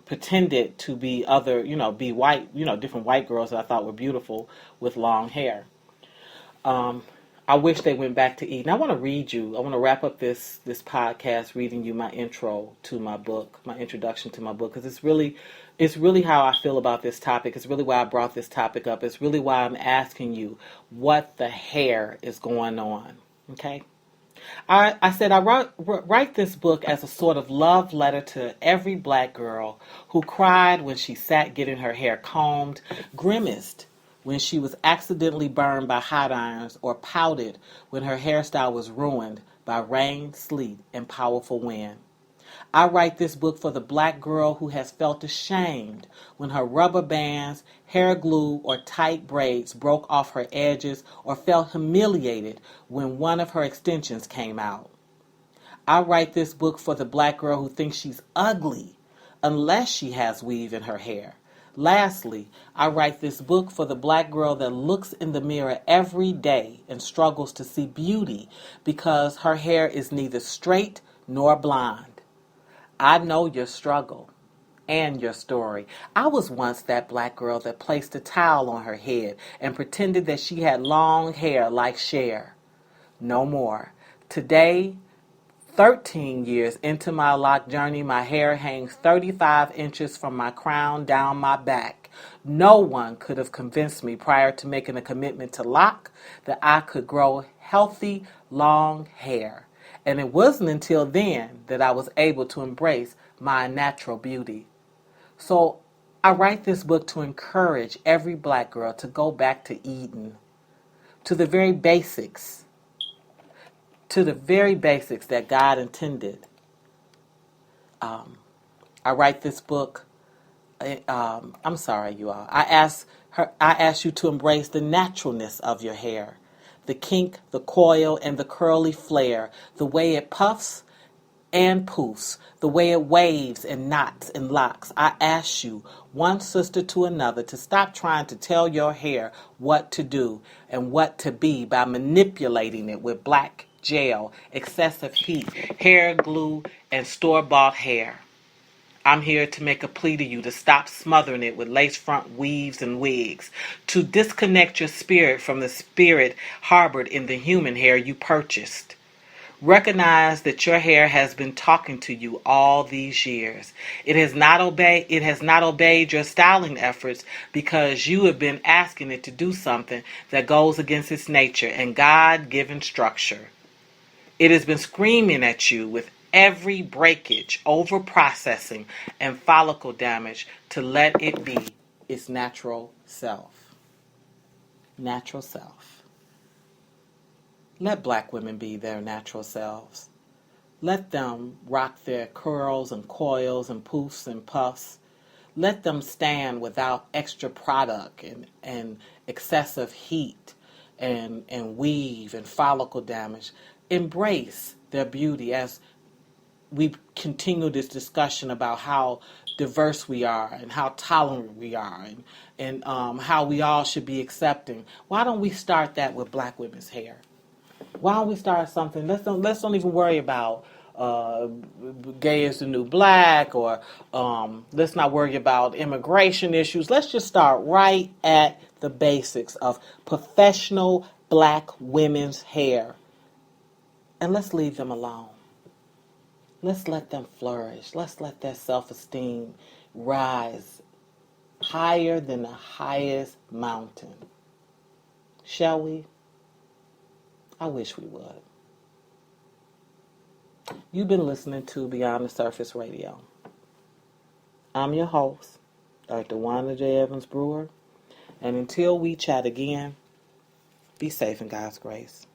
pretended to be other, be white, different white girls that I thought were beautiful with long hair. I wish they went back to Eden. I want to read you. I want to wrap up this podcast reading you my intro to my book, my introduction to my book, because it's really how I feel about this topic. It's really why I brought this topic up. It's really why I'm asking you what the hair is going on. Okay. I said I write this book as a sort of love letter to every black girl who cried when she sat getting her hair combed, grimaced when she was accidentally burned by hot irons, or pouted when her hairstyle was ruined by rain, sleet, and powerful wind. I write this book for the black girl who has felt ashamed when her rubber bands, hair glue, or tight braids broke off her edges, or felt humiliated when one of her extensions came out. I write this book for the black girl who thinks she's ugly unless she has weave in her hair. Lastly, I write this book for the black girl that looks in the mirror every day and struggles to see beauty because her hair is neither straight nor blonde. I know your struggle and your story. I was once that black girl that placed a towel on her head and pretended that she had long hair like Cher. No more. Today, 13 years into my lock journey, my hair hangs 35 inches from my crown down my back. No one could have convinced me prior to making a commitment to lock that I could grow healthy, long hair. And it wasn't until then that I was able to embrace my natural beauty. So I write this book to encourage every black girl to go back to Eden, to the very basics, that God intended. I write this book. I'm sorry, you all. I ask you to embrace the naturalness of your hair, the kink, the coil, and the curly flare, the way it puffs and poofs, the way it waves and knots and locks. I ask you, one sister to another, to stop trying to tell your hair what to do and what to be by manipulating it with black gel, excessive heat, hair glue, and store-bought hair. I'm here to make a plea to you to stop smothering it with lace front weaves and wigs, to disconnect your spirit from the spirit harbored in the human hair you purchased. Recognize that your hair has been talking to you all these years. It has not obeyed your styling efforts because you have been asking it to do something that goes against its nature and God-given structure. It has been screaming at you with every breakage, over-processing, and follicle damage to let it be its natural self. Natural self. Let black women be their natural selves. Let them rock their curls and coils and poofs and puffs. Let them stand without extra product and excessive heat and weave and follicle damage. Embrace their beauty as we continue this discussion about how diverse we are and how tolerant we are and how we all should be accepting. Why don't we start that with black women's hair? Why don't we start something? Let's don't even worry about gay is the new black, or let's not worry about immigration issues. Let's just start right at the basics of professional black women's hair. And let's leave them alone. Let's let them flourish. Let's let their self-esteem rise higher than the highest mountain. Shall we? I wish we would. You've been listening to Beyond the Surface Radio. I'm your host, Dr. Wanda J. Evans-Brewer. And until we chat again, be safe in God's grace.